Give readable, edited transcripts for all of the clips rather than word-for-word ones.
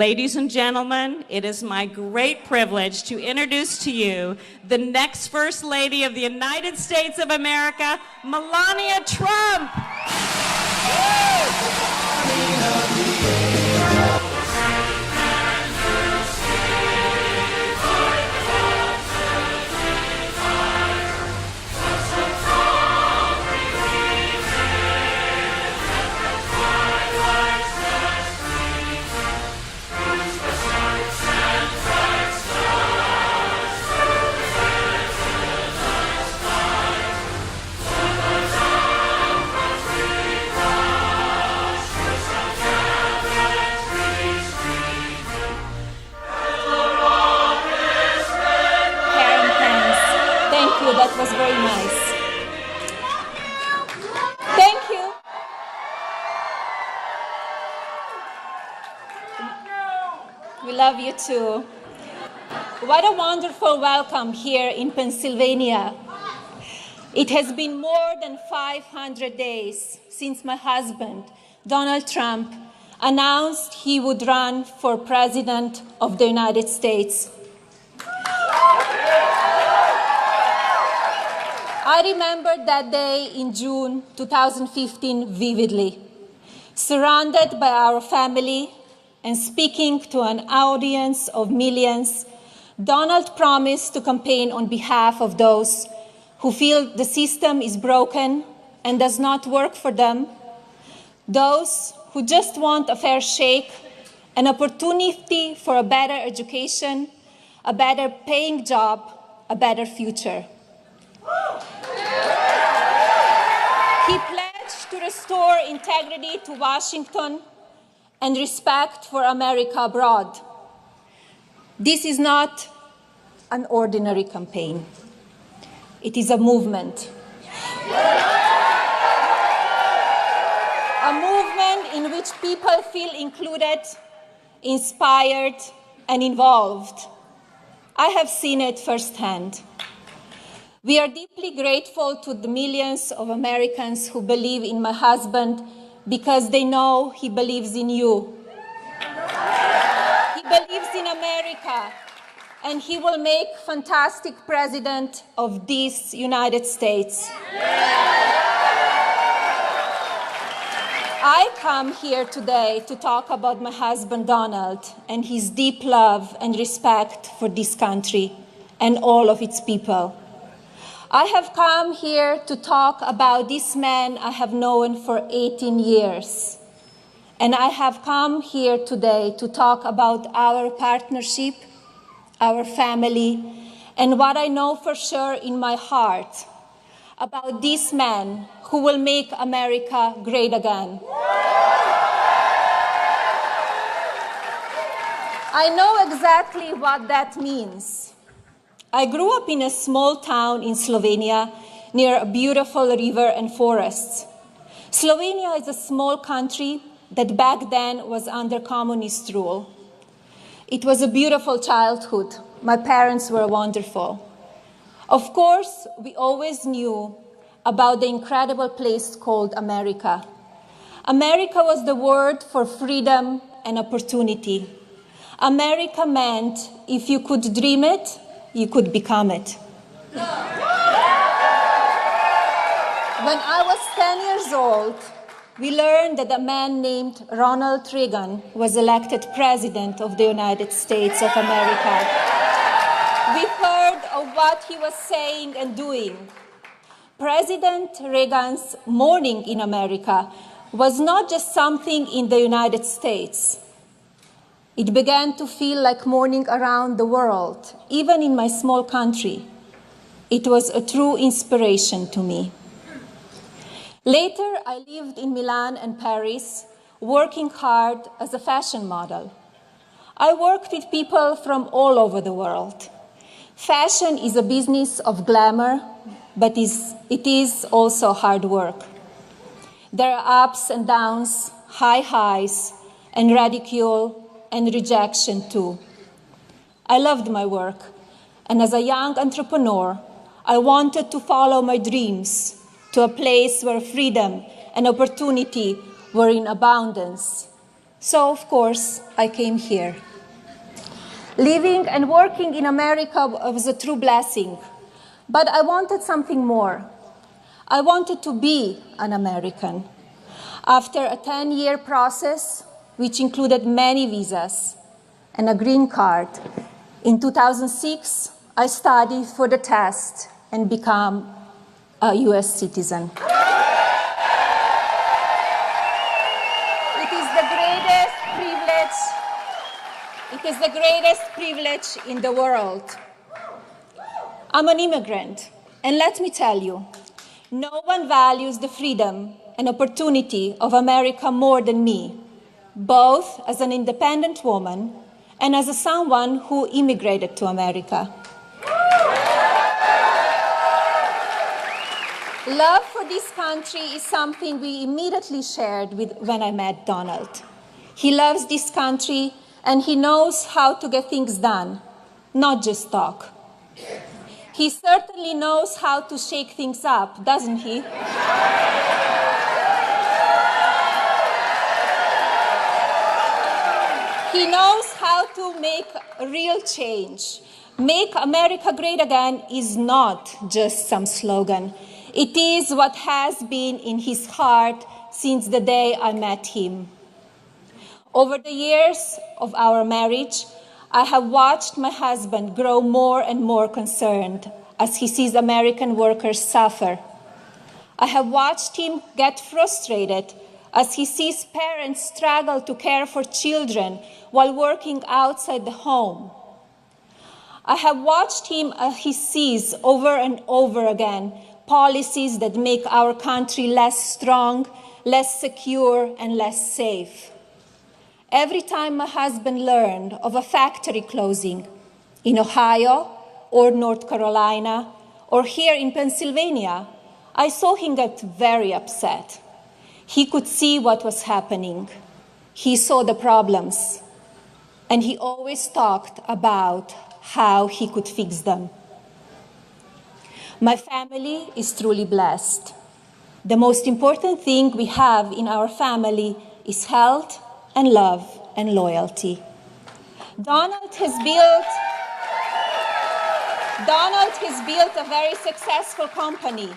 Ladies and gentlemen, it is my great privilege to introduce to you the next First Lady of the United States of America, Melania Trump. That was very nice. Thank you. We love you too. What a wonderful welcome here in Pennsylvania. It has been more than 500 days since my husband, Donald Trump, announced he would run for President of the United States. I remember that day in June 2015 vividly. Surrounded by our family and speaking to an audience of millions, Donald promised to campaign on behalf of those who feel the system is broken and does not work for them, those who just want a fair shake, an opportunity for a better education, a better paying job, a better future. He pledged to restore integrity to Washington and respect for America abroad. This is not an ordinary campaign. It is a movement. A movement in which people feel included, inspired, and involved. I have seen it firsthand. We are deeply grateful to the millions of Americans who believe in my husband because they know he believes in you. He believes in America, and he will make fantastic president of this United States. I come here today to talk about my husband, Donald, and his deep love and respect for this country and all of its people. I have come here to talk about this man I have known for 18 years. And I have come here today to talk about our partnership, our family, and what I know for sure in my heart about this man who will make America great again. I know exactly what that means. I grew up in a small town in Slovenia near a beautiful river and forests. Slovenia is a small country that back then was under communist rule. It was a beautiful childhood. My parents were wonderful. Of course, we always knew about the incredible place called America. America was the word for freedom and opportunity. America meant if you could dream it, you could become it. When I was 10 years old, we learned that a man named Ronald Reagan was elected President of the United States of America. We heard of what he was saying and doing. President Reagan's morning in America was not just something in the United States. It began to feel like morning around the world, even in my small country. It was a true inspiration to me. Later, I lived in Milan and Paris, working hard as a fashion model. I worked with people from all over the world. Fashion is a business of glamour, but it is also hard work. There are ups and downs, high highs, and ridicule, and rejection too. I loved my work, and as a young entrepreneur, I wanted to follow my dreams to a place where freedom and opportunity were in abundance. So, of course, I came here. Living and working in America was a true blessing, but I wanted something more. I wanted to be an American. After a 10-year process, which included many visas and a green card, in 2006, I studied for the test and became a US citizen. It is the greatest privilege in the world. I'm an immigrant, and let me tell you, no one values the freedom and opportunity of America more than me, both as an independent woman and as someone who immigrated to America. Love for this country is something we immediately shared when I met Donald. He loves this country and he knows how to get things done, not just talk. He certainly knows how to shake things up, doesn't he? He knows how to make a real change. Make America Great Again is not just some slogan. It is what has been in his heart since the day I met him. Over the years of our marriage, I have watched my husband grow more and more concerned as he sees American workers suffer. I have watched him get frustrated as he sees parents struggle to care for children while working outside the home. I have watched him as he sees over and over again policies that make our country less strong, less secure, and less safe. Every time my husband learned of a factory closing in Ohio or North Carolina or here in Pennsylvania, I saw him get very upset. He could see what was happening. He saw the problems. And he always talked about how he could fix them. My family is truly blessed. The most important thing we have in our family is health and love and loyalty. Donald has built a very successful company.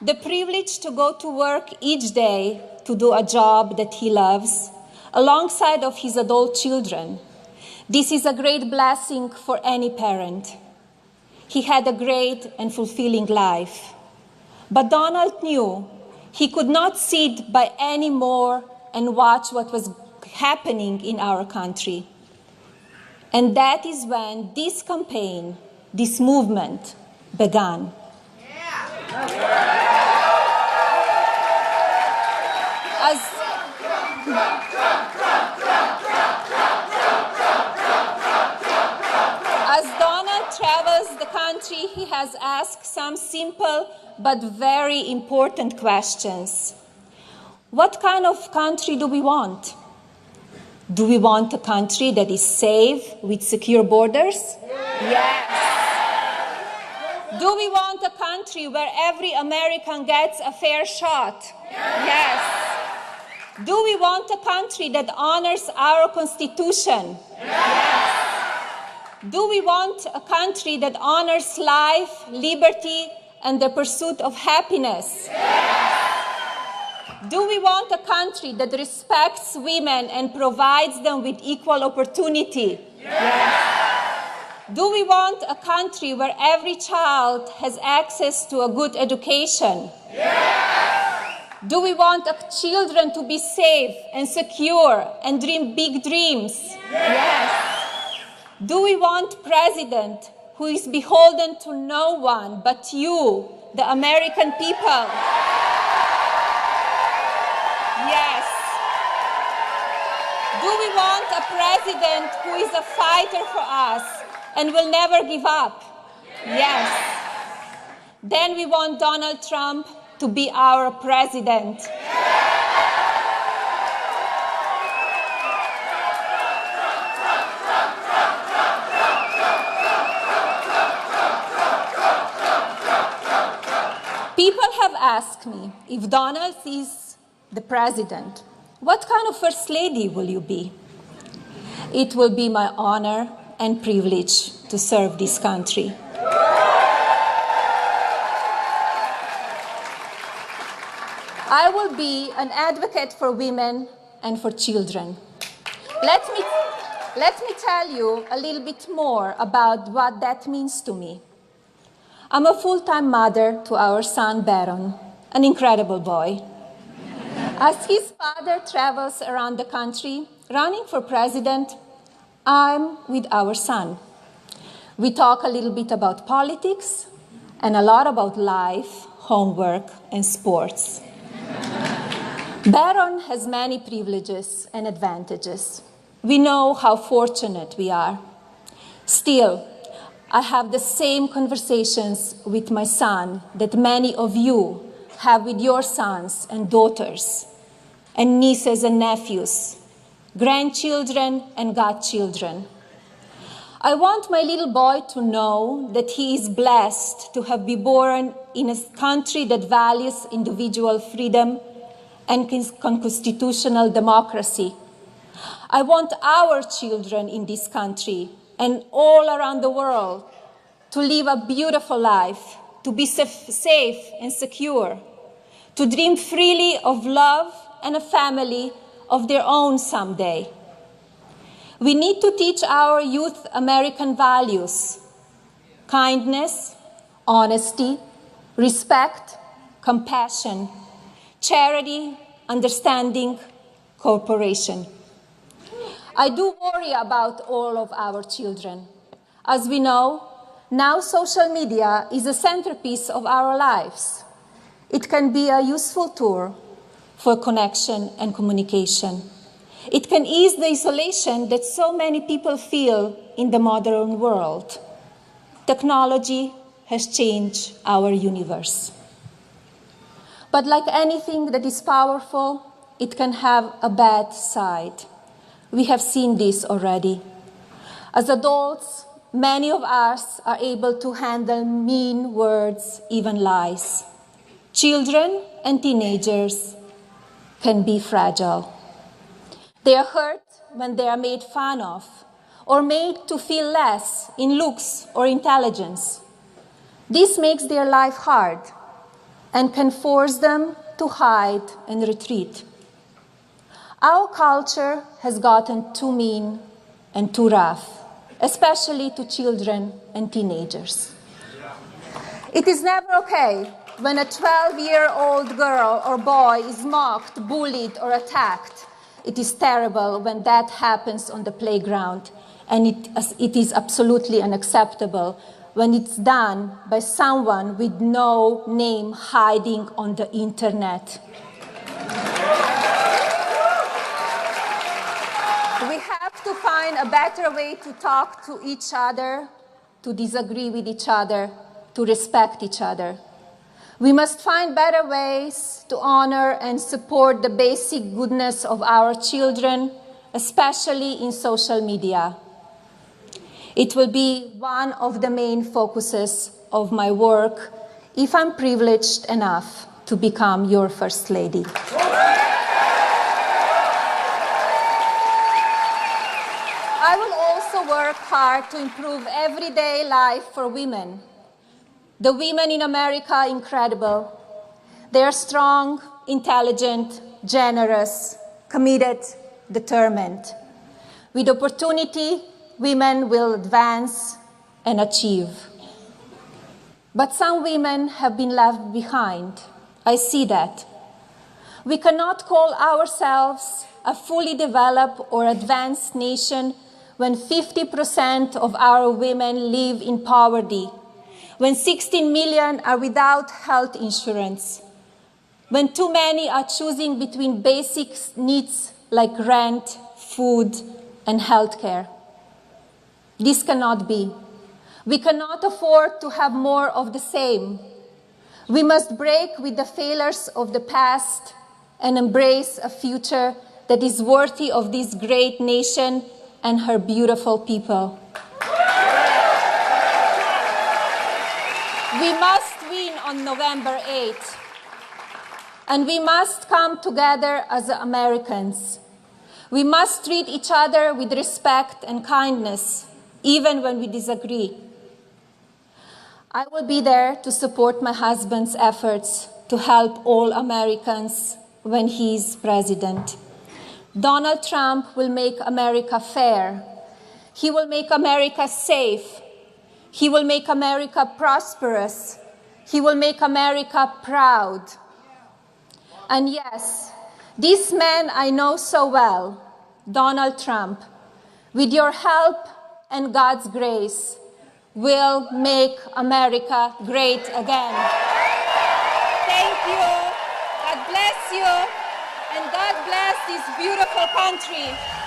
The privilege to go to work each day to do a job that he loves, alongside of his adult children. This is a great blessing for any parent. He had a great and fulfilling life. But Donald knew he could not sit by anymore and watch what was happening in our country. And that is when this campaign, this movement began. As Donald travels the country, he has asked some simple but very important questions. What kind of country do we want? Do we want a country that is safe with secure borders? Yes. Do we want a country where every American gets a fair shot? Yes. Do we want a country that honors our Constitution? Yes. Do we want a country that honors life, liberty, and the pursuit of happiness? Yes. Do we want a country that respects women and provides them with equal opportunity? Yes. Do we want a country where every child has access to a good education? Yes. Do we want children to be safe and secure and dream big dreams? Yes. Do we want a president who is beholden to no one but you, the American people? Yes. Do we want a president who is a fighter for us and will never give up? Yes. Then we want Donald Trump to be our president. People have asked me, if Donald is the president, What kind of First Lady will you be? It will be my honor and privilege to serve this country. I will be an advocate for women and for children. Let me tell you a little bit more about what that means to me. I'm a full-time mother to our son, Baron, an incredible boy. As his father travels around the country, running for president, I'm with our son. We talk a little bit about politics and a lot about life, homework, and sports. Baron has many privileges and advantages. We know how fortunate we are. Still, I have the same conversations with my son that many of you have with your sons and daughters, and nieces and nephews, grandchildren and godchildren. I want my little boy to know that he is blessed to have been born in a country that values individual freedom and constitutional democracy. I want our children in this country and all around the world to live a beautiful life, to be safe and secure, to dream freely of love and a family of their own someday. We need to teach our youth American values: kindness, honesty, respect, compassion, charity, understanding, cooperation. I do worry about all of our children. As we know, now social media is a centerpiece of our lives. It can be a useful tool for connection and communication. It can ease the isolation that so many people feel in the modern world. Technology has changed our universe. But like anything that is powerful, it can have a bad side. We have seen this already. As adults, many of us are able to handle mean words, even lies. Children and teenagers can be fragile. They are hurt when they are made fun of or made to feel less in looks or intelligence. This makes their life hard and can force them to hide and retreat. Our culture has gotten too mean and too rough, especially to children and teenagers. It is never okay when a 12-year-old girl or boy is mocked, bullied, or attacked. It is terrible when that happens on the playground, and it is absolutely unacceptable when it's done by someone with no name hiding on the internet. We have to find a better way to talk to each other, to disagree with each other, to respect each other. We must find better ways to honor and support the basic goodness of our children, especially in social media. It will be one of the main focuses of my work if I'm privileged enough to become your First Lady. I will also work hard to improve everyday life for women. The women in America are incredible. They are strong, intelligent, generous, committed, determined. With opportunity, women will advance and achieve. But some women have been left behind. I see that. We cannot call ourselves a fully developed or advanced nation when 50% of our women live in poverty, when 16 million are without health insurance, when too many are choosing between basic needs like rent, food, and health care. This cannot be. We cannot afford to have more of the same. We must break with the failures of the past and embrace a future that is worthy of this great nation and her beautiful people. We must win on November 8th. And we must come together as Americans. We must treat each other with respect and kindness, even when we disagree. I will be there to support my husband's efforts to help all Americans when he's president. Donald Trump will make America fair. He will make America safe. He will make America prosperous. He will make America proud. And yes, this man I know so well, Donald Trump, with your help and God's grace, will make America great again. Thank you. God bless you. And God bless this beautiful country.